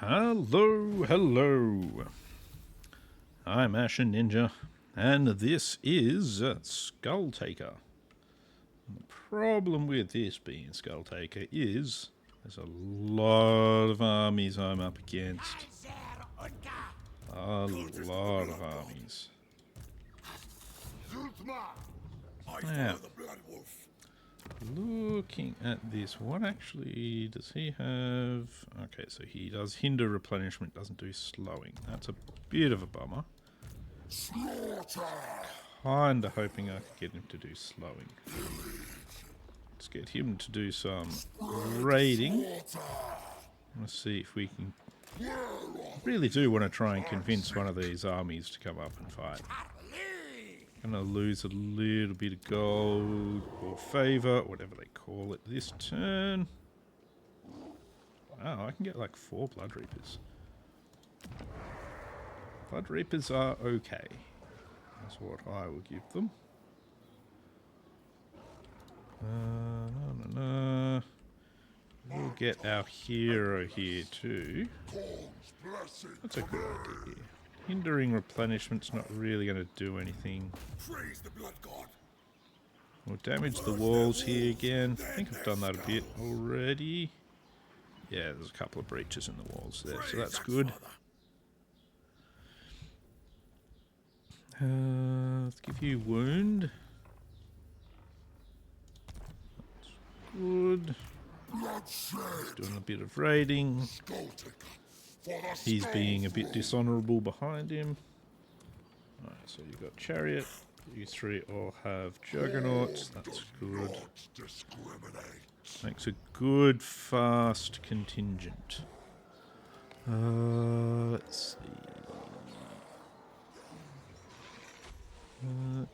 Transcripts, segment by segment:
Hello, hello. I'm Ashen Ninja, and this is Skulltaker. The problem with this being Skulltaker is there's a lot of armies I'm up against. A lot of armies. Now, looking at this, what actually does he have? Okay, so he does hinder replenishment, doesn't do slowing. That's a bit of a bummer. Kinda hoping I could get him to do slowing. Let's get him to do some raiding. Let's see if we can... Really do want to try and convince one of these armies to come up and fight. Gonna lose a little bit of gold or favour, whatever they call it, this turn. Wow, I can get like 4 Blood Reapers. Blood Reapers are okay. That's what I will give them. We'll get our hero here too. That's a good idea. Hindering replenishment's not really going to do anything. We'll damage the walls here again. I think I've done that a bit already. Yeah, there's a couple of breaches in the walls there, so that's good. Let's give you wound. That's good. Doing a bit of raiding. He's being a bit dishonourable behind him. Alright, so you've got Chariot. You 3 all have Juggernauts. That's good. Makes a good, fast contingent. Let's see.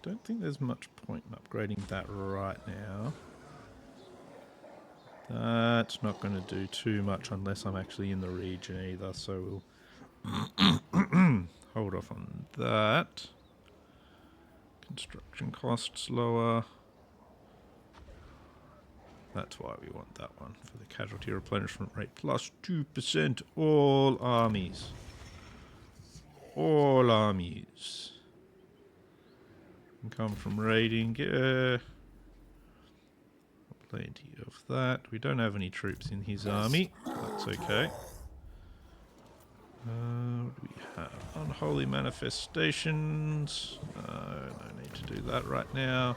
Don't think there's much point in upgrading that right now. That's not going to do too much unless I'm actually in the region either, so we'll hold off on that. Construction costs lower. That's why we want that one, for the casualty replenishment rate. Plus 2%, all armies. All armies. Can come from raiding. Plenty of that. We don't have any troops in his army. That's okay. What do we have? Unholy manifestations. No need to do that right now.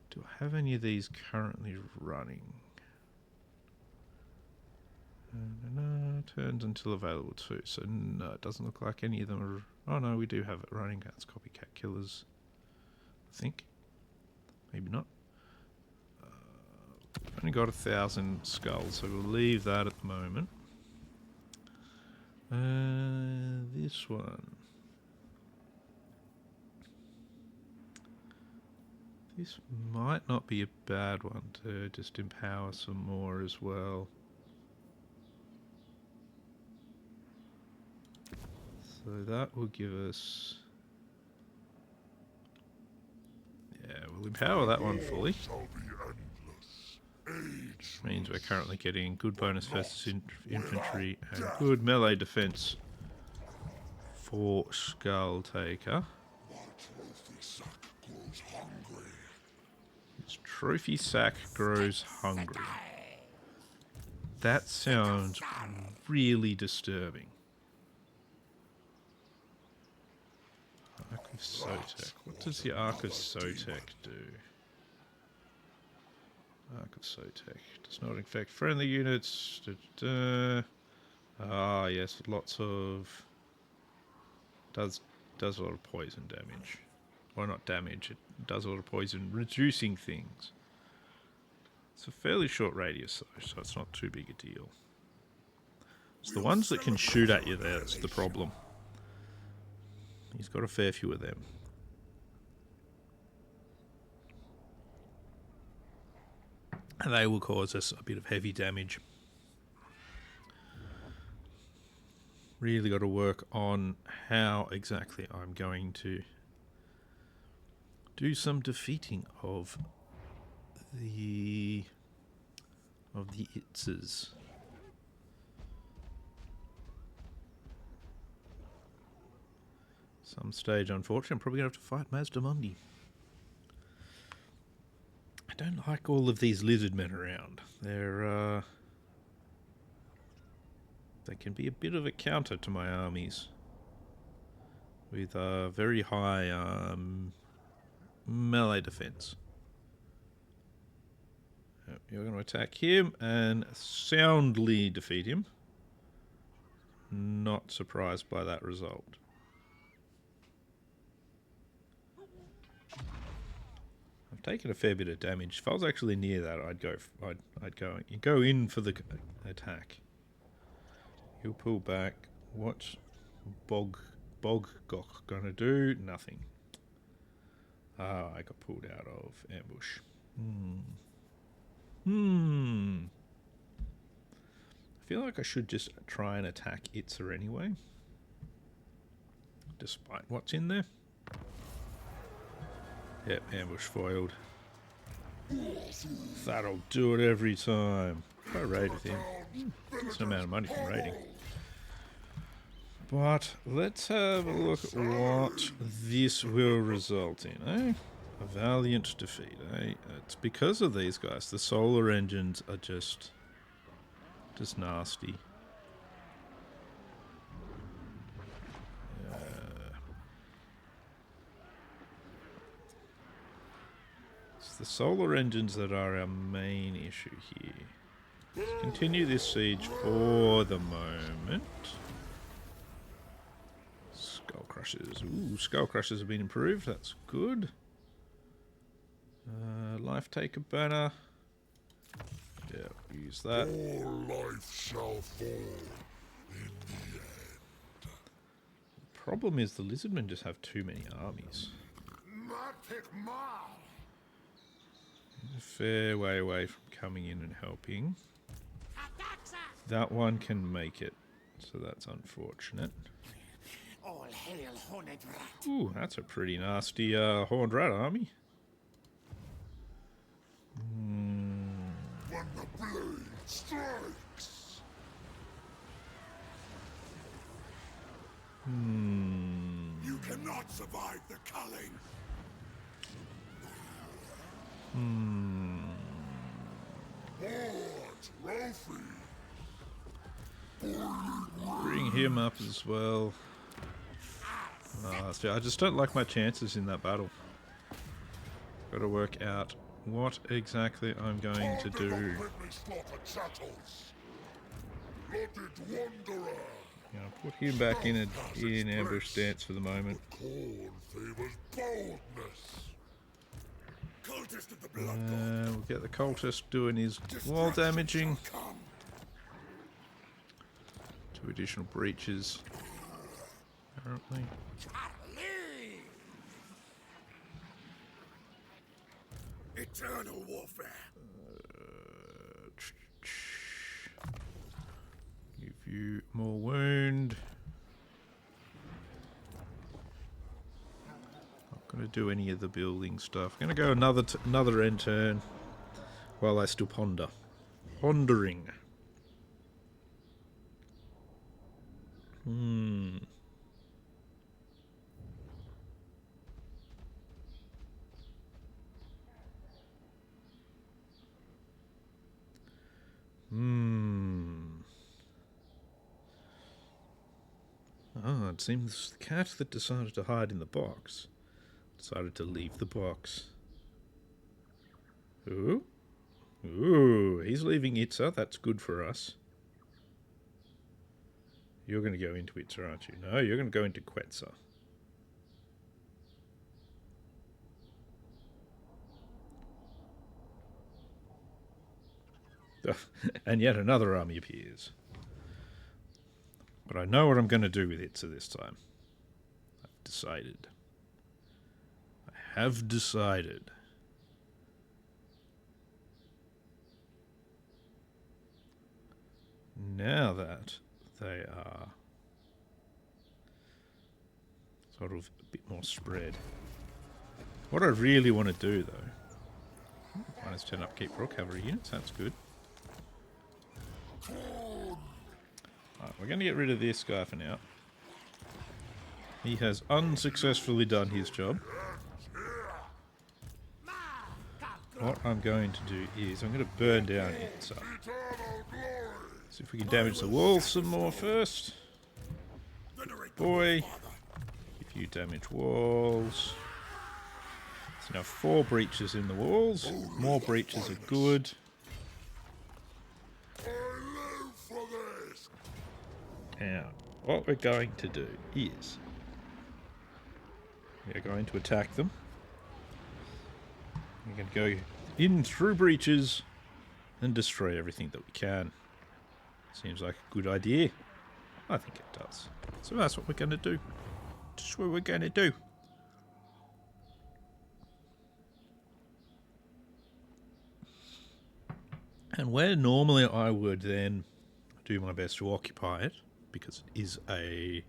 Do I have any of these currently running? Turns until available too. So no, it doesn't look like any of them are... Oh no, we do have it running. That's copycat killers. I think. Maybe not. I've only got 1,000 skulls, so we'll leave that at the moment. This one. This might not be a bad one to just empower some more as well. So that will give us... Yeah, we'll empower that one fully. Which means we're currently getting good bonus versus infantry and good melee defense for Skulltaker. His trophy sack grows hungry. That sounds really disturbing. Arc of Sotek. What does the Arc of Sotek do? Arc of Sotek does not infect friendly units. Ah, yes, lots of... Does a lot of poison damage. Or not damage, it does a lot of poison, reducing things. It's a fairly short radius though, so it's not too big a deal. It's the ones that can shoot at you there that's the problem. He's got a fair few of them. And they will cause us a bit of heavy damage. Really got to work on how exactly I'm going to do some defeating of the Itzes. Some stage, unfortunately, I'm probably going to have to fight Mazdamundi. I don't like all of these lizard men around. They're, they can be a bit of a counter to my armies. With very high melee defense. You're going to attack him and soundly defeat him. Not surprised by that result. I've taken a fair bit of damage. If I was actually near that, I'd go in for the attack. He'll pull back. What's Boggoch gonna do? Nothing. Ah, I got pulled out of ambush. I feel like I should just try and attack Itza anyway. Despite what's in there. Yep, ambush foiled. That'll do it every time. If I raid with him. That's an amount of money from raiding. But let's have a look at what this will result in, eh? A valiant defeat, eh? It's because of these guys. The solar engines are just nasty. It's the solar engines that are our main issue here. Let's continue this siege for the moment. Skull Crushers. Ooh, Skull Crushers have been improved. That's good. Life Taker banner. Yeah, we'll use that. All life shall fall in the end. The problem is the lizardmen just have too many armies. A fair way away from coming in and helping. That one can make it, so that's unfortunate. All hail, horned rat. Ooh, that's a pretty nasty horned rat army. When the blade strikes. You cannot survive the culling. Trophy. Bring him up as well. See, I just don't like my chances in that battle. Got to work out what exactly I'm going to do. Gonna put him back in ambush stance for the moment. We'll get the cultist doing his wall damaging. 2 additional breaches. Apparently. Eternal warfare. Give you more wound. Not going to do any of the building stuff. Going to go another end turn while I still ponder. Pondering. Ah, it seems the cat that decided to hide in the box decided to leave the box. Ooh. Ooh, he's leaving Itza. That's good for us. You're going to go into Itza, aren't you? No, you're going to go into Quetzal. And yet another army appears. But I know what I'm going to do with Itza this time. I've decided. I have decided. Now that they are sort of a bit more spread. What I really want to do, though... Minus 10 upkeep for all cavalry units, that's good. Right, we're going to get rid of this guy for now. He has unsuccessfully done his job. What I'm going to do is I'm going to burn down it up. See if we can damage the walls some more first. Boy, if you damage walls. So now 4 breaches in the walls. More breaches are good. Now, what we're going to do is we are going to attack them. We're going to go in through breaches and destroy everything that we can. Seems like a good idea. I think it does. So that's what we're going to do. That's what we're going to do. And where normally I would then do my best to occupy it, because it is a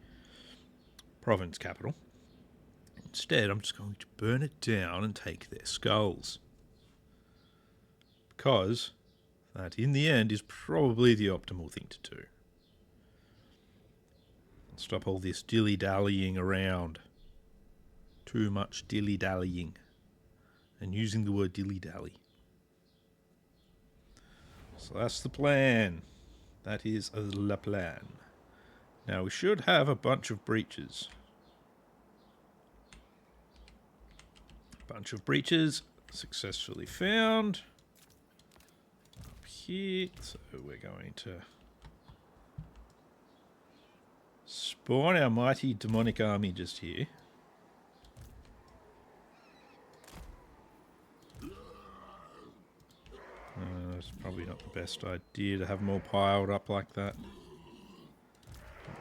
province capital, instead I'm just going to burn it down and take their skulls. Because that, in the end, is probably the optimal thing to do. Stop all this dilly-dallying around. Too much dilly-dallying. And using the word dilly-dally. So that's the plan. That is the plan. Now we should have a bunch of breaches. Bunch of breaches successfully found. Up here. So we're going to spawn our mighty demonic army just here. It's probably not the best idea to have them all piled up like that.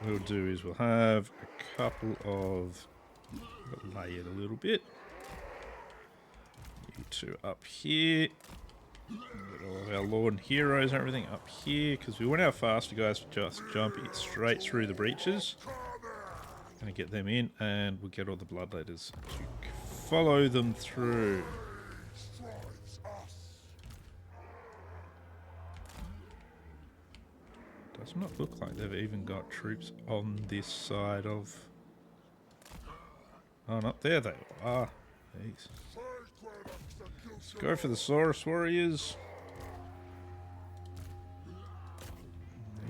What we'll do is we'll have a couple of... lay it a little bit. You two up here. Get all of our Lord heroes and everything up here, because we want our faster guys to just jump it straight through the breaches. Gonna get them in, and we'll get all the bloodletters to follow them through. Does not look like they've even got troops on this side of... Oh, not there they are. Jeez. Let's go for the Saurus warriors.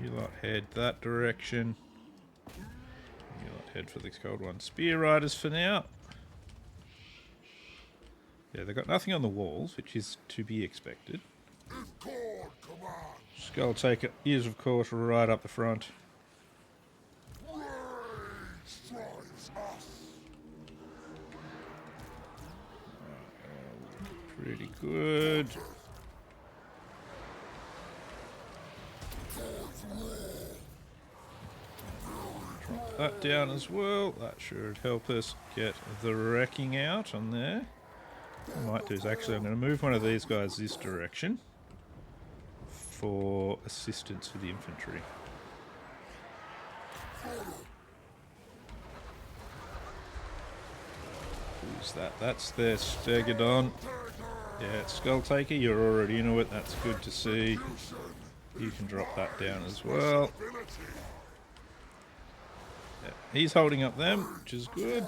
You lot head that direction. You lot head for the Cold One Spear Riders for now. Yeah, they've got nothing on the walls, which is to be expected. Skulltaker is, of course, right up the front. Pretty good. Drop that down as well. That should help us get the wrecking out on there. What I might do is actually I'm going to move one of these guys this direction for assistance for the infantry. Who's that? That's their Stegodon. Yeah, Skulltaker, you're already into it. That's good to see. You can drop that down as well. Yeah, he's holding up them, which is good.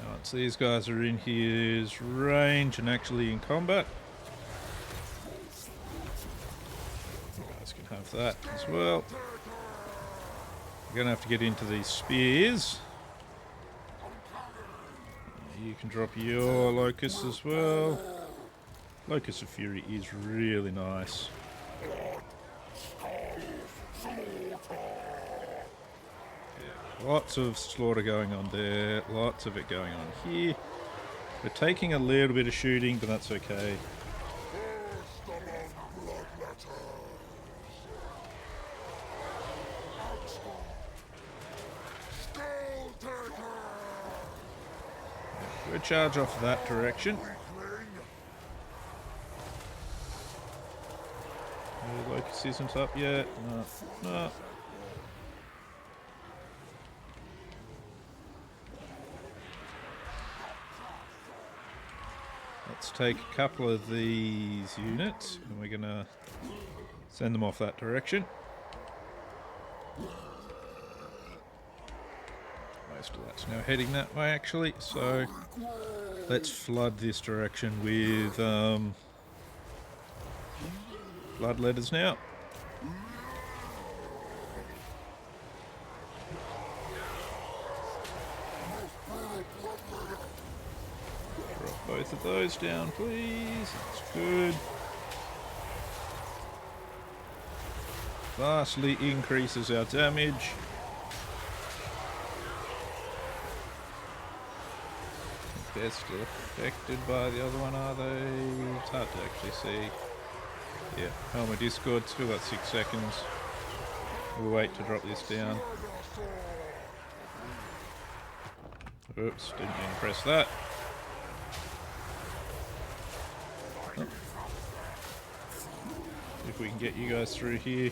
Once these guys are in his range and actually in combat, you guys can have that as well. We're going to have to get into these spears. You can drop your Locust as well. Locust of Fury is really nice. Lots of slaughter going on there, lots of it going on here. We're taking a little bit of shooting, but that's okay. Good charge off that direction. The Locust isn't up yet. No. let's take a couple of these units and we're going to send them off that direction. Most of that's now heading that way actually, so let's flood this direction with blood letters now. Drop both of those down, please. That's good. Vastly increases our damage. They're still affected by the other one, are they? It's hard to actually see. Yeah, Helm of Discord, still got 6 seconds. We'll wait to drop this down. Oops, didn't mean to press that. Oh. If we can get you guys through here,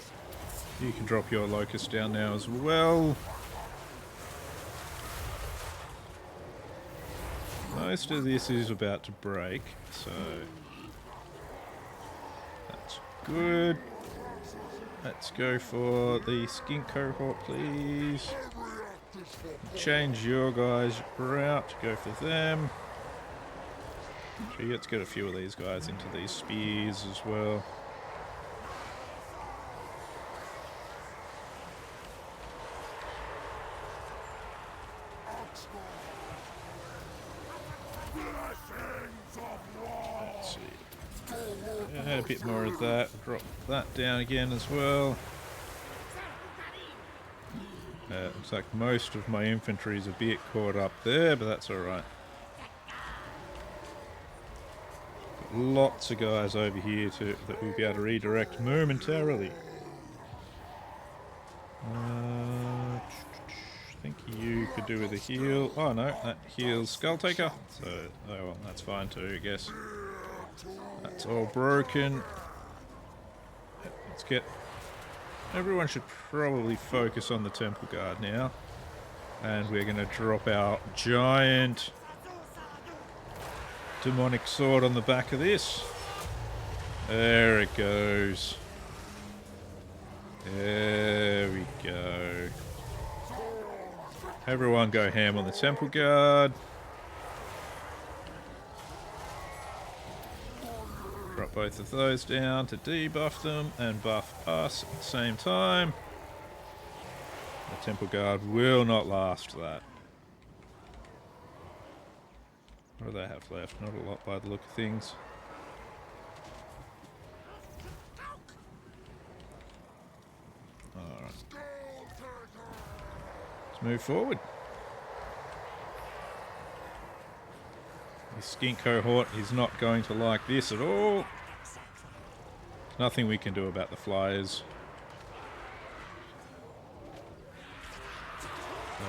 you can drop your locust down now as well. Most of this is about to break, so that's good. Let's go for the skink cohort, please. Change your guys' route, go for them. Actually, let's get a few of these guys into these spears as well. Let's see. Yeah, a bit more of that. Drop that down again as well. Looks like most of my infantry is a bit caught up there, but that's alright. Lots of guys over here that we'll be able to redirect momentarily. I think you could do with a heal. Oh no, that heals Skulltaker. So, oh well, that's fine too, I guess. That's all broken. Let's get... Everyone should probably focus on the Temple Guard now. And we're going to drop our giant demonic sword on the back of this. There it goes. There we go. Everyone go ham on the Temple Guard. Drop both of those down to debuff them and buff us at the same time. The Temple Guard will not last that. What do they have left? Not a lot by the look of things. Alright. Let's move forward. The skink cohort is not going to like this at all. Nothing we can do about the flyers.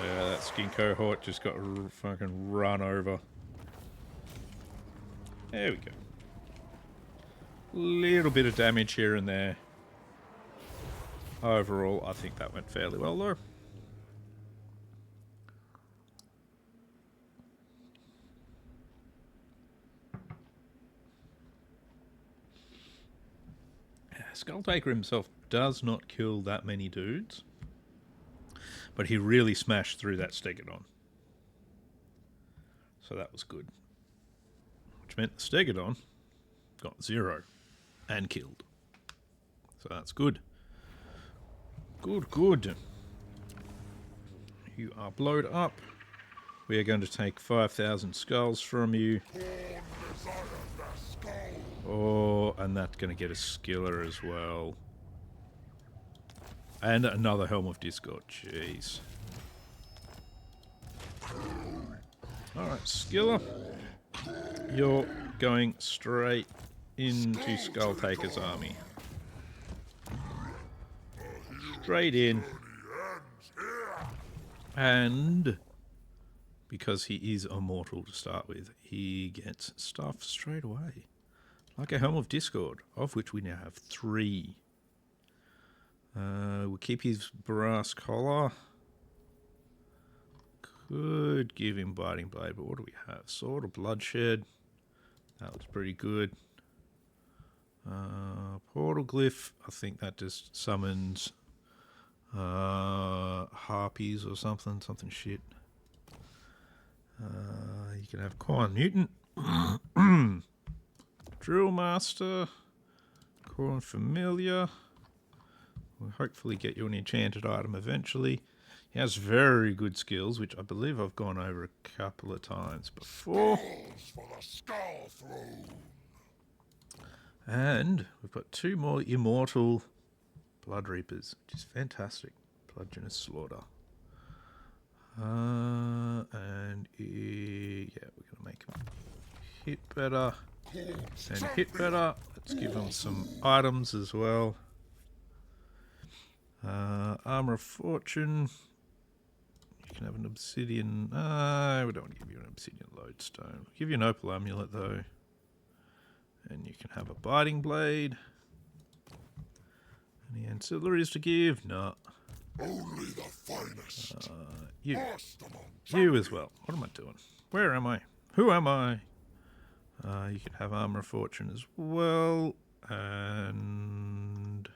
Yeah, that skink cohort just got fucking run over. There we go. Little bit of damage here and there. Overall, I think that went fairly well though. Skulltaker himself does not kill that many dudes, but he really smashed through that Stegodon. So that was good. Which meant the Stegodon got 0 and killed. So that's good. Good, good. You are blowed up. We are going to take 5,000 skulls from you. Oh, and that's going to get a skiller as well. And another Helm of Discord. Jeez. Alright, skiller. You're going straight into Skulltaker's army. Straight in. And because he is immortal to start with, he gets stuff straight away. Like a Helm of Discord, of which we now have 3. We'll keep his brass collar. Could give him Biting Blade, but what do we have? Sword of Bloodshed. That was pretty good. Portal glyph. I think that just summons harpies or something. Something shit. You can have Corn Mutant. Drill Master. Corn Familiar. We'll hopefully get you an enchanted item eventually. He has very good skills, which I believe I've gone over a couple of times before. For the Skull Throne. And we've got 2 more immortal Blood Reapers, which is fantastic. Bludgeonous Slaughter. Yeah, we're going to make him hit better and hit better. Let's give him some items as well. Armor of Fortune. You can have an obsidian. We don't want to give you an obsidian lodestone. We'll give you an opal amulet though. And you can have a biting blade. Any ancillaries to give? No. Only the finest. You as well. What am I doing? Where am I? Who am I? You can have armor of fortune as well. And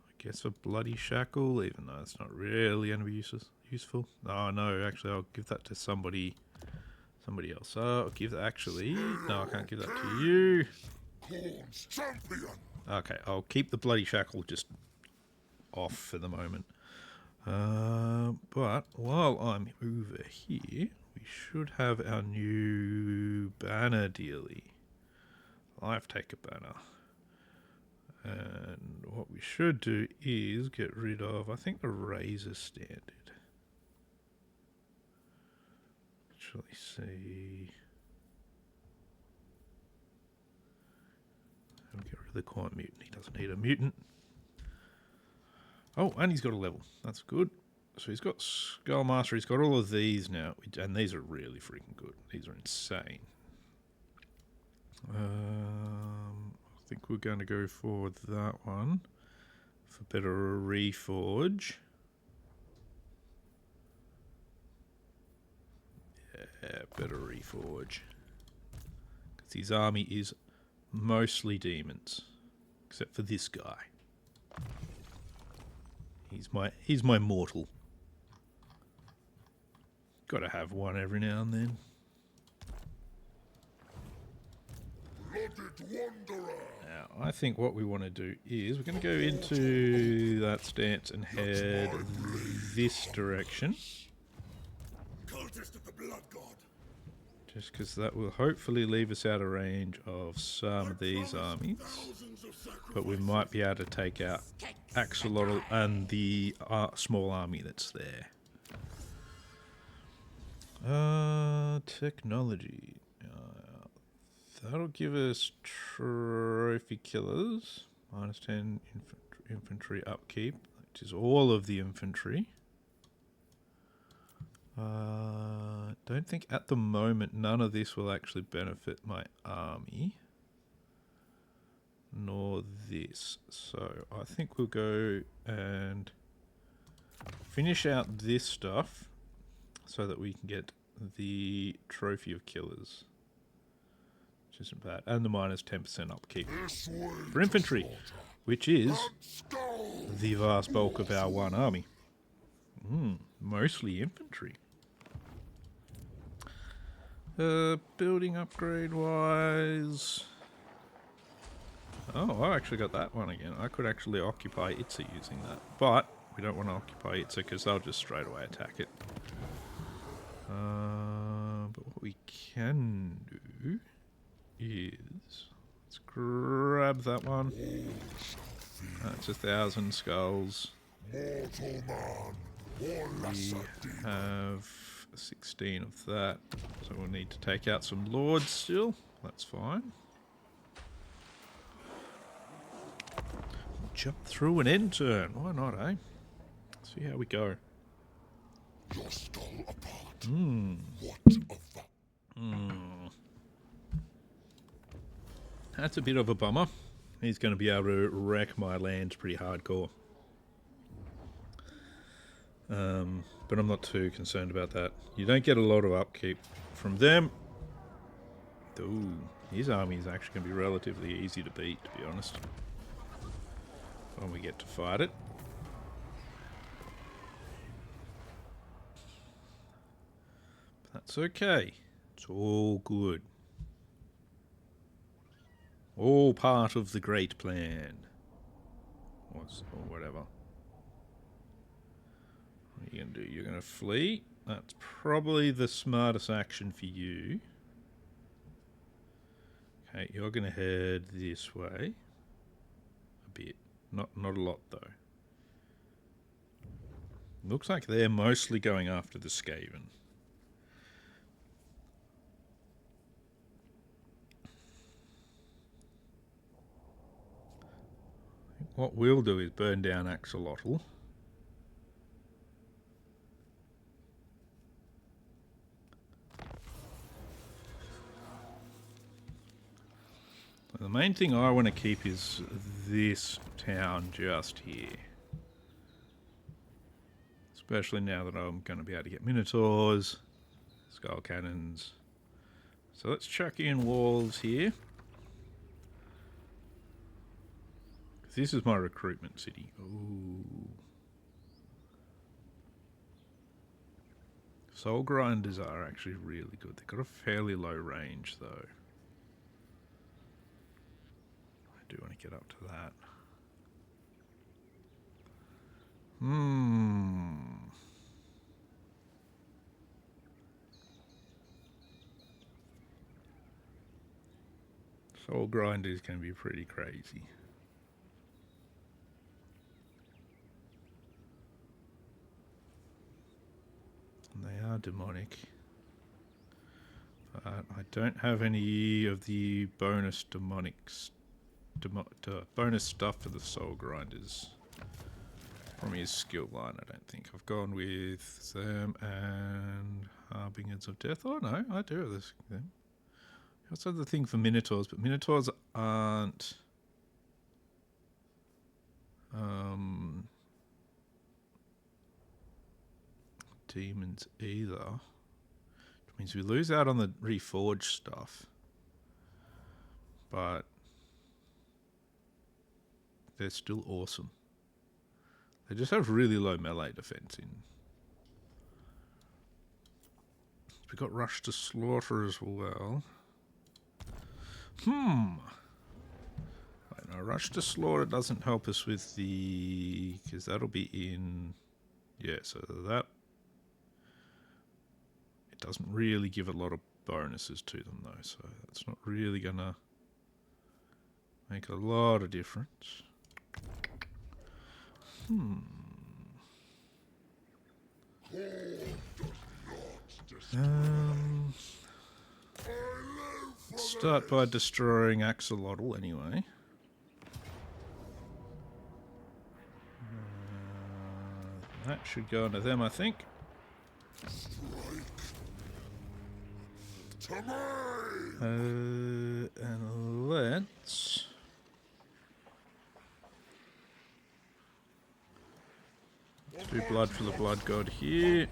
I guess a bloody shackle, even though it's not really going to be useful. Oh no, actually I'll give that to somebody else. I'll give that no, I can't give that to you. Okay, I'll keep the bloody shackle just off for the moment. But while I'm over here, we should have our new banner dealie. Life Taker banner. And what we should do is get rid of, I think, the razor standard. Actually, see. I'll get rid of the Quiet Mutant. He doesn't need a mutant. Oh, and he's got a level. That's good. So he's got Skullmaster. He's got all of these now. And these are really freaking good. These are insane. I think we're going to go for that one. For better reforge. Yeah, better reforge. Because his army is mostly demons. Except for this guy. He's my mortal. Gotta have one every now and then. Now, I think what we want to do is we're going to go into that stance and head this direction. Just because that will hopefully leave us out of range of some of these armies. But we might be able to take out Axolotl and the small army that's there. Technology. That'll give us trophy killers. Minus 10 infantry upkeep, which is all of the infantry. Don't think at the moment none of this will actually benefit my army. Nor this. So I think we'll go and finish out this stuff so that we can get the trophy of killers. Which isn't bad. And the minus 10% upkeep for infantry, which is the vast bulk of our one army. Mostly infantry. Building upgrade wise. Oh, I actually got that one again. I could actually occupy Itza using that. But we don't want to occupy Itza because they'll just straight away attack it. But what we can do is... let's grab that one. That's 1,000 skulls. We have 16 of that. So we'll need to take out some lords still. That's fine. Jump through an end turn. Why not, eh? See how we go. Your skull apart. What of that? That's a bit of a bummer. He's going to be able to wreck my lands pretty hardcore. But I'm not too concerned about that. You don't get a lot of upkeep from them. Ooh, his army is actually going to be relatively easy to beat, to be honest, when we get to fight it. But that's okay. It's all good. All part of the great plan. Or whatever. What are you going to do? You're going to flee. That's probably the smartest action for you. Okay, you're going to head this way. A bit. Not a lot, though. Looks like they're mostly going after the Skaven. What we'll do is burn down Axolotl. The main thing I want to keep is this town just here. Especially now that I'm going to be able to get Minotaurs, Skull Cannons. So let's chuck in walls here. This is my recruitment city. Ooh. Soul Grinders are actually really good. They've got a fairly low range though. I do want to get up to that. Soul Grinders can be pretty crazy. They are demonic. I don't have any of the bonus bonus stuff for the Soul Grinders from his skill line. I don't think I've gone with them and Harbingers of Death. Oh no, I do have this. Them. I also have the thing for Minotaurs, but Minotaurs aren't demons either. Which means we lose out on the reforged stuff. But they're still awesome. They just have really low melee defense in. We got Rush to Slaughter as well. Right, now Rush to Slaughter doesn't help us with the... because that'll be in... yeah, so that... it doesn't really give a lot of bonuses to them though, so that's not really gonna make a lot of difference. Start by destroying Axolotl anyway. That should go into them, I think. And let's... do blood for the blood god here.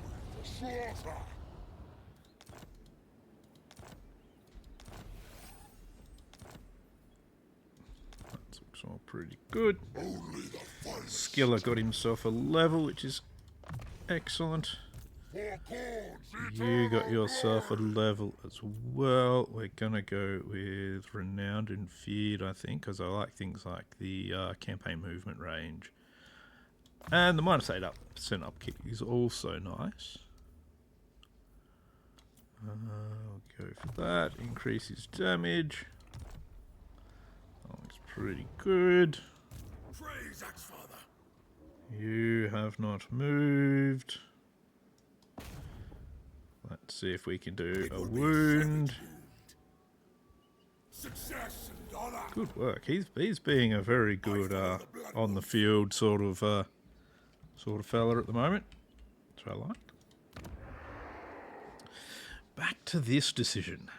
That looks all pretty good. Skiller got himself a level, which is excellent. You got yourself a level as well. We're gonna go with Renowned and Feared, I think, because I like things like the campaign movement range. And the -8% upkick is also nice. I'll go for that. Increase his damage. That looks pretty good. Praise Axfather. You have not moved. Let's see if we can do a wound. Success and honor. Good work. He's being a very good on the field sort of fella at the moment. That's what I like. Back to this decision.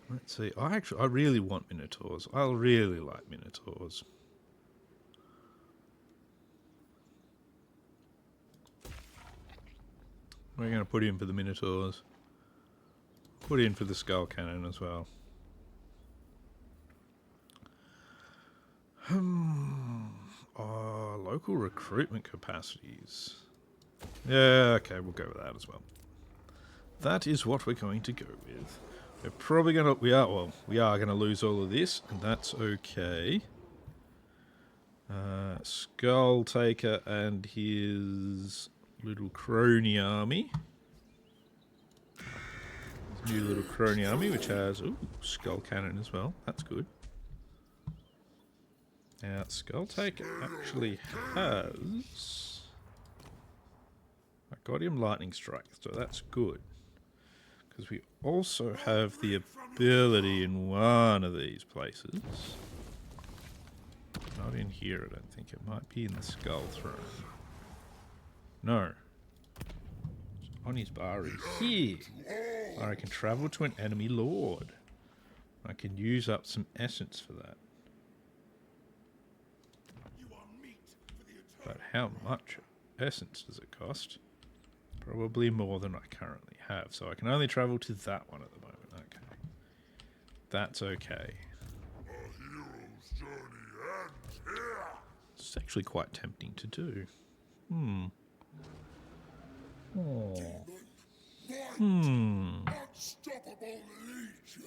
Let's see. I really want Minotaurs. I really like Minotaurs. We're going to put in for the Minotaurs. put in for the skull cannon as well. Local recruitment capacities. Yeah, okay, we'll go with that as well. That is what we're going to go with. We're probably going to... we are going to lose all of this, and that's okay. Skulltaker and his little crony army. His new little crony army, which has... ooh, skull cannon as well. That's good. Now, Skulltaker actually has... I got him lightning strike, so that's good. Because we also have the ability in one of these places. Not in here, I don't think. It might be in the skull throne. No. It's on his bar is here. Or I can travel to an enemy lord. I can use up some essence for that. But how much essence does it cost? Probably more than I currently have. So I can only travel to that one at the moment. Okay. That's okay. A hero's journey ends here. It's actually quite tempting to do. Oh. Unstoppable legion.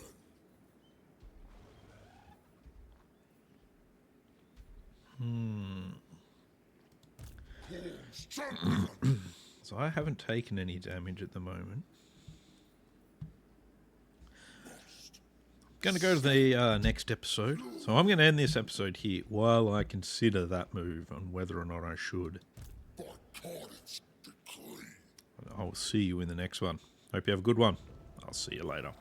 So I haven't taken any damage at the moment. I'm going to go to the next episode. So I'm going to end this episode here while I consider that move on whether or not I should. I will see you in the next one. Hope you have a good one. I'll see you later.